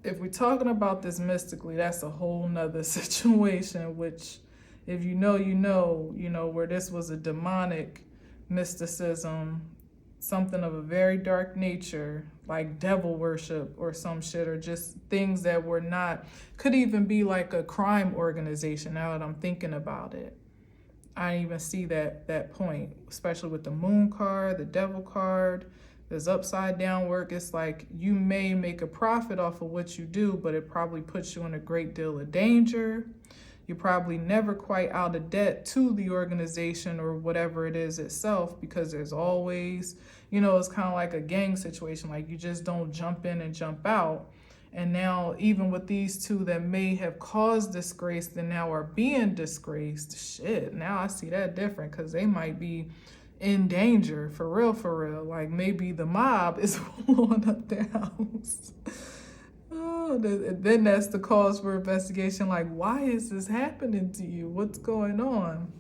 if we're talking about this mystically, that's a whole nother situation, which if you know, where this was a demonic mysticism, something of a very dark nature, like devil worship or some shit, or just things that were not, could even be like a crime organization now that I'm thinking about it. I even see that point, especially with the moon card, the devil card. There's upside down work. It's like you may make a profit off of what you do, but it probably puts you in a great deal of danger. You're probably never quite out of debt to the organization or whatever it is itself, because there's always, it's kind of like a gang situation. Like you just don't jump in and jump out. And now, even with these two that may have caused disgrace, then now are being disgraced. Shit, now I see that different, because they might be in danger for real. Like maybe the mob is blowing up their house. Oh, then that's the cause for investigation. Like, why is this happening to you? What's going on?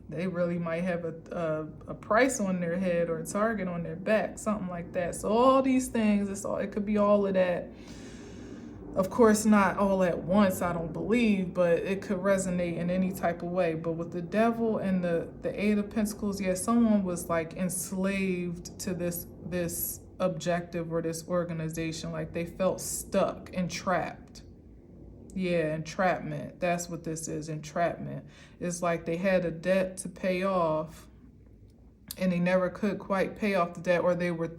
They really might have a price on their head or a target on their back, something like that. So all these things, it could be all of that. Of course, not all at once, I don't believe, but it could resonate in any type of way. But with the devil and the Eight of Pentacles, yeah, someone was like enslaved to this objective or this organization. Like they felt stuck, entrapped. Yeah, entrapment. That's what this is, entrapment. It's like they had a debt to pay off and they never could quite pay off the debt, or they were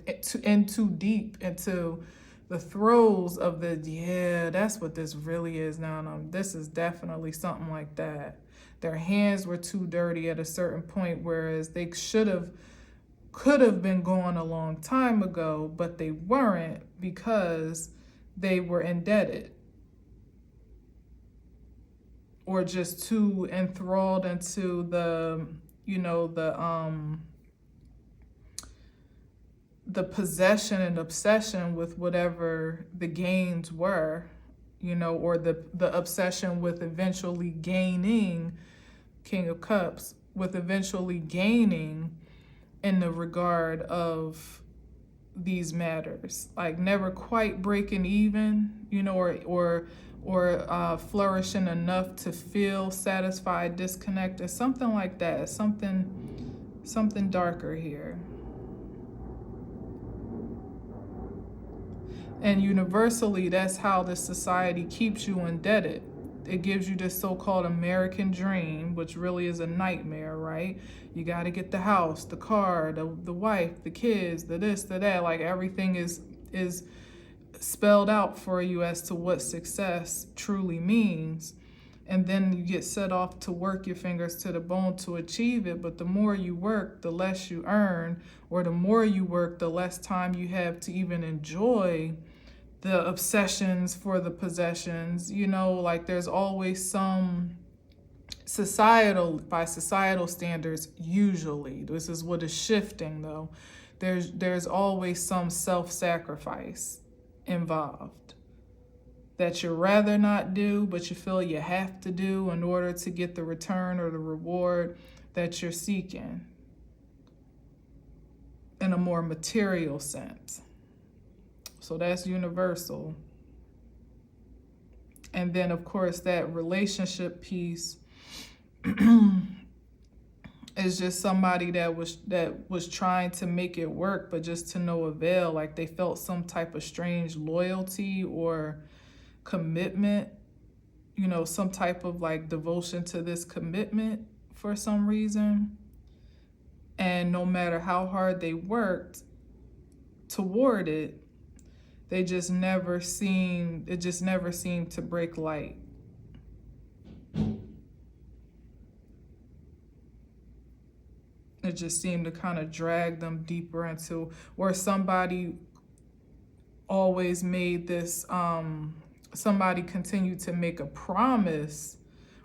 in too deep into the throes of that's what this really is now. This is definitely something like that. Their hands were too dirty at a certain point, whereas they could have been gone a long time ago, but they weren't, because they were indebted. Or just too enthralled into the possession and obsession with whatever the gains were, or the obsession with eventually gaining, King of Cups, with eventually gaining in the regard of these matters, like never quite breaking even, or flourishing enough to feel satisfied, disconnected, something like that. Something darker here. And universally, that's how this society keeps you indebted. It gives you this so-called American dream, which really is a nightmare, right? You got to get the house, the car, the wife, the kids, the this, the that. Like everything is spelled out for you as to what success truly means. And then you get set off to work your fingers to the bone to achieve it. But the more you work, the less you earn, or the more you work, the less time you have to even enjoy the obsessions for the possessions. Like there's always some by societal standards, usually, this is what is shifting though, there's always some self-sacrifice involved that you'd rather not do, but you feel you have to do in order to get the return or the reward that you're seeking in a more material sense. So that's universal. And then, of course, that relationship piece is just somebody that was trying to make it work, but just to no avail. Like they felt some type of strange loyalty or commitment, you know, some type of like devotion to this commitment for some reason. And no matter how hard they worked toward it, it just never seemed to break light. It just seemed to kind of drag them deeper into where somebody always made this, somebody continued to make a promise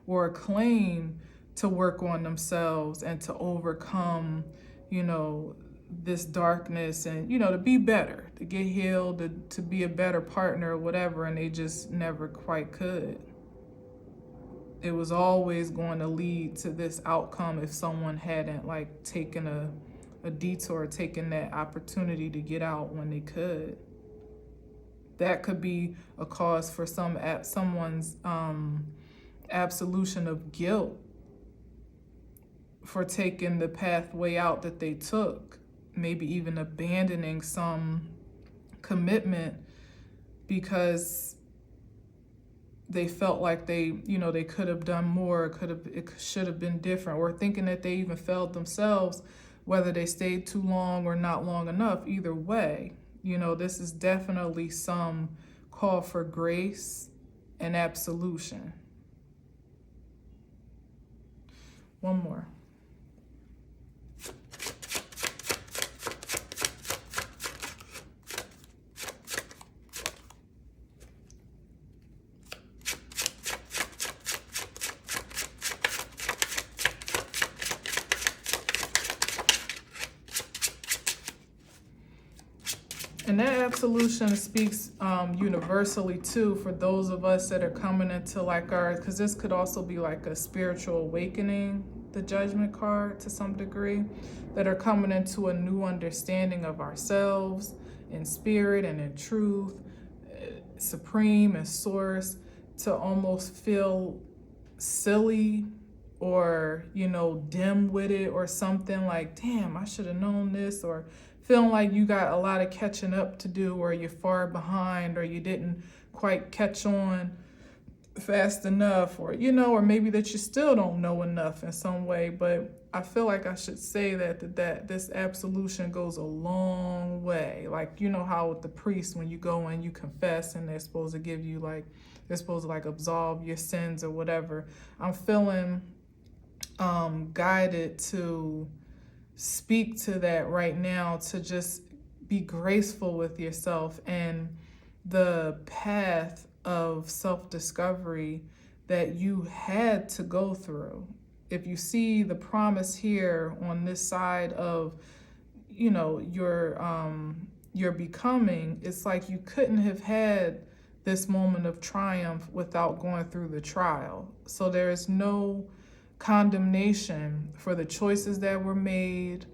or a claim to work on themselves and to overcome, you know, this darkness and, you know, to be better, to get healed, to be a better partner or whatever, and they just never quite could. It was always going to lead to this outcome if someone hadn't like taken a detour, taken that opportunity to get out when they could. That could be a cause for someone's absolution of guilt for taking the pathway out that they took, maybe even abandoning some commitment because they felt like they, you know, they could have done more, it should have been different, or thinking that they even failed themselves, whether they stayed too long or not long enough. Either way, you know, this is definitely some call for grace and absolution. One more. And that absolution speaks universally too for those of us that are coming into like because this could also be like a spiritual awakening, the Judgment card to some degree, that are coming into a new understanding of ourselves in spirit and in truth, supreme and source, to almost feel silly or, you know, dim-witted or something, like, damn, I should have known this, or feeling like you got a lot of catching up to do, or you're far behind, or you didn't quite catch on fast enough, or, you know, or maybe that you still don't know enough in some way. But I feel like I should say that this absolution goes a long way. Like, you know how with the priest, when you go and you confess and they're supposed to give you like, they're supposed to like absolve your sins or whatever. I'm feeling guided to speak to that right now, to just be graceful with yourself and the path of self-discovery that you had to go through. If you see the promise here on this side of, you know, your becoming, it's like you couldn't have had this moment of triumph without going through the trial. So there is no condemnation for the choices that were made,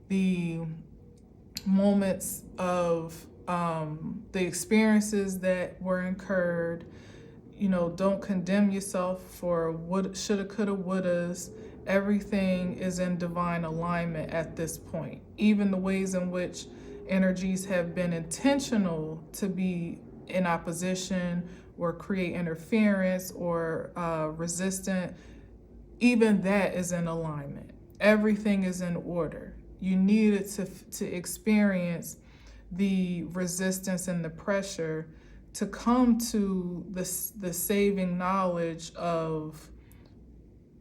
the moments of the experiences that were incurred. You know, don't condemn yourself for what shoulda, coulda, wouldas. Everything is in divine alignment at this point. Even the ways in which energies have been intentional to be in opposition or create interference or resistant, even that is in alignment. Everything is in order. You needed to experience the resistance and the pressure to come to the saving knowledge of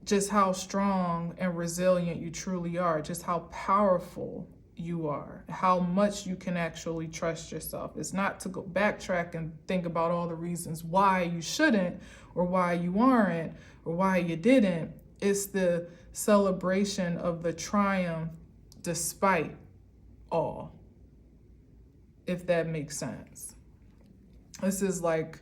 just how strong and resilient you truly are, just how powerful you are, how much you can actually trust yourself. It's not to go backtrack and think about all the reasons why you shouldn't, or why you aren't, or why you didn't. It's the celebration of the triumph despite all, if that makes sense. This is like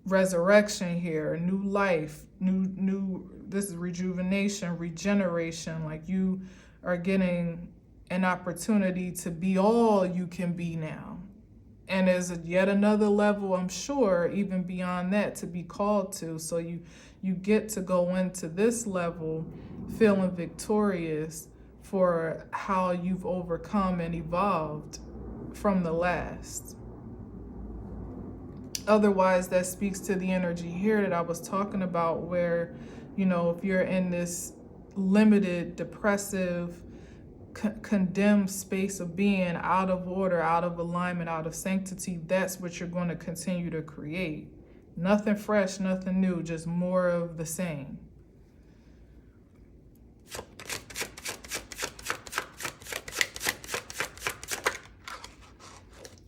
resurrection here, a new life, this is rejuvenation, regeneration. Like you are getting an opportunity to be all you can be now. And there's yet another level, I'm sure, even beyond that to be called to. So you get to go into this level feeling victorious for how you've overcome and evolved from the last. Otherwise, that speaks to the energy here that I was talking about, where, you know, if you're in this limited, depressive, condemned space of being out of order, out of alignment, out of sanctity, that's what you're going to continue to create. Nothing fresh, nothing new, just more of the same.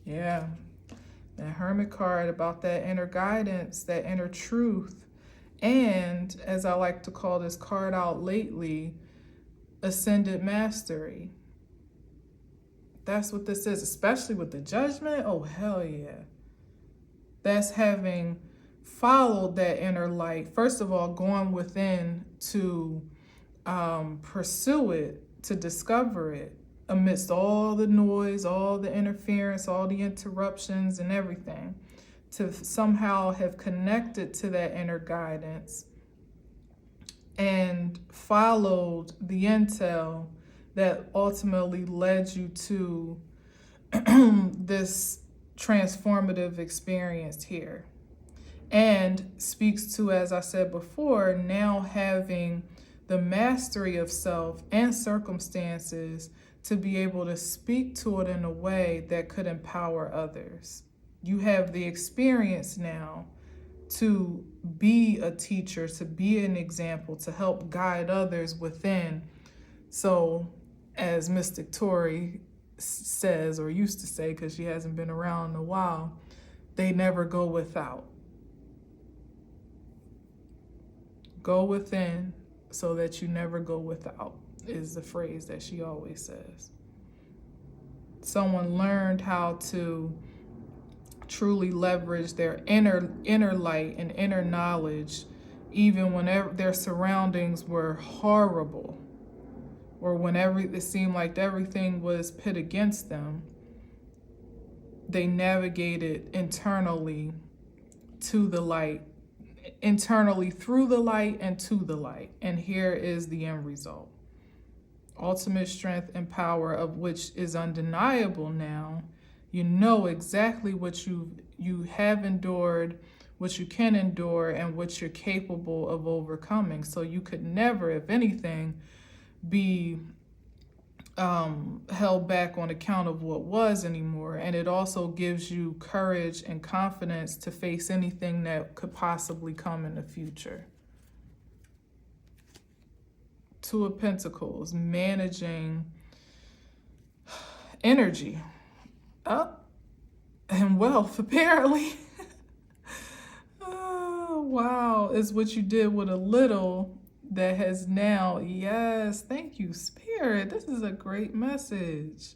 Yeah, that Hermit card about that inner guidance, that inner truth, and as I like to call this card out lately, ascended mastery. That's what this is, especially with the judgment. Oh, hell yeah. That's having followed that inner light. First of all, going within to pursue it, to discover it, amidst all the noise, all the interference, all the interruptions and everything, to somehow have connected to that inner guidance and followed the intel that ultimately led you to this transformative experience here. And speaks to, as I said before, now having the mastery of self and circumstances to be able to speak to it in a way that could empower others. You have the experience now to be a teacher, to be an example, to help guide others within. So, as Mystic Tori says, or used to say, because she hasn't been around in a while, they never go without. Go within so that you never go without, is the phrase that she always says. Someone learned how to truly leverage their inner light and inner knowledge, even whenever their surroundings were horrible, or whenever it seemed like everything was pit against them. They navigated internally to the light, internally through the light and to the light. And here is the end result. Ultimate strength and power, of which is undeniable now. You know exactly what you have endured, what you can endure, and what you're capable of overcoming. So you could never, if anything, be held back on account of what was anymore. And it also gives you courage and confidence to face anything that could possibly come in the future. Two of Pentacles, managing energy. And wealth, apparently. Oh, wow, is what you did with a little that has now, yes, thank you, Spirit. This is a great message.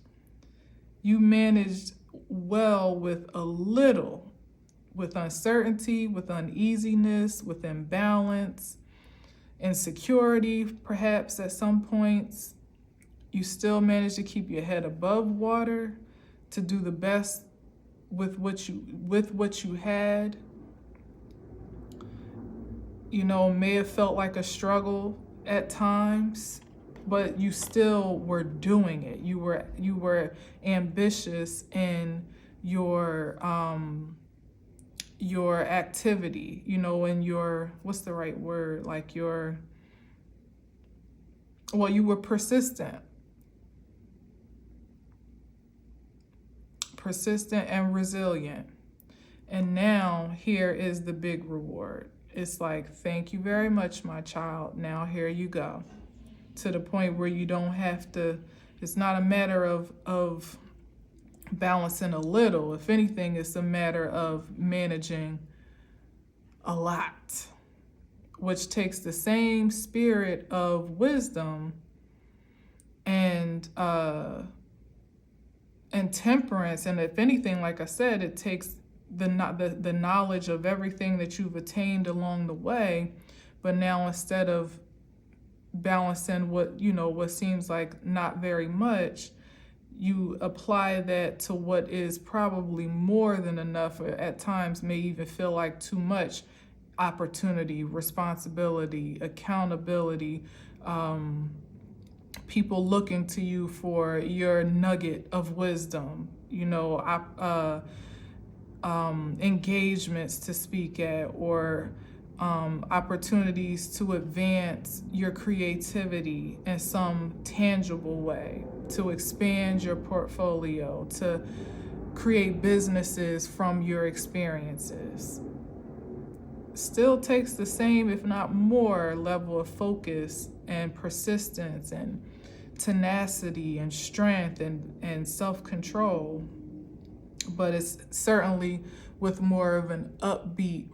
You managed well with a little, with uncertainty, with uneasiness, with imbalance, insecurity, perhaps at some points. You still managed to keep your head above water, to do the best with what you had. You know, may have felt like a struggle at times, but you still were doing it. You were ambitious in your activity, you know, in your, what's the right word? Like you were persistent. Persistent and resilient. And now here is the big reward. It's like, thank you very much, my child. Now here you go. To the point where you don't have to, it's not a matter of balancing a little. If anything, it's a matter of managing a lot, which takes the same spirit of wisdom and temperance. And if anything, like I said, it takes the knowledge of everything that you've attained along the way, but now instead of balancing what seems like not very much, you apply that to what is probably more than enough, or at times may even feel like too much opportunity, responsibility, accountability, people looking to you for your nugget of wisdom, engagements to speak at, or opportunities to advance your creativity in some tangible way, to expand your portfolio, to create businesses from your experiences. Still takes the same, if not more, level of focus and persistence and tenacity and strength and self-control, but it's certainly with more of an upbeat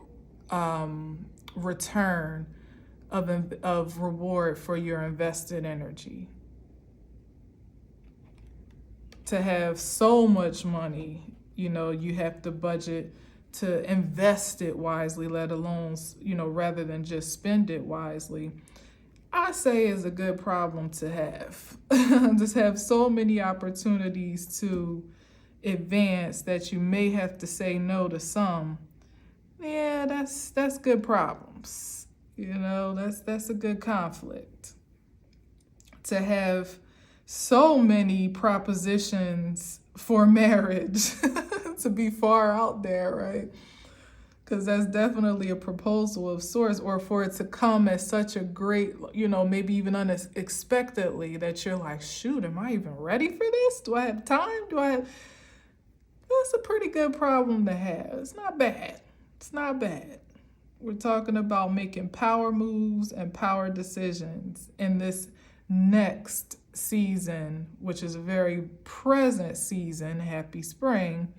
return of reward for your invested energy. To have so much money, you have to budget to invest it wisely, let alone, rather than just spend it wisely. I say is a good problem to have. Just have so many opportunities to advance that you may have to say no to some. Yeah, that's good problems. That's a good conflict. To have so many propositions for marriage to be far out there, right? Because that's definitely a proposal of sorts, or for it to come as such a great, maybe even unexpectedly, that you're like, shoot, am I even ready for this? Do I have time? That's a pretty good problem to have. It's not bad. It's not bad. We're talking about making power moves and power decisions in this next season, which is a very present season, happy spring,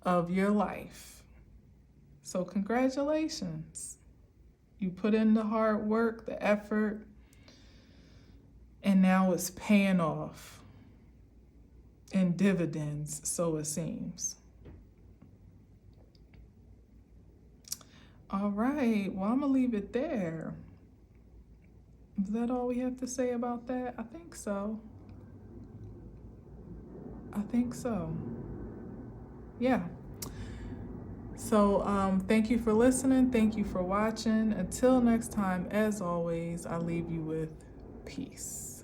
of your life. So congratulations. You put in the hard work, the effort, and now it's paying off in dividends, so it seems. All right, well, I'm gonna leave it there. Is that all we have to say about that? I think so. Yeah. So thank you for listening. Thank you for watching. Until next time, as always, I leave you with peace.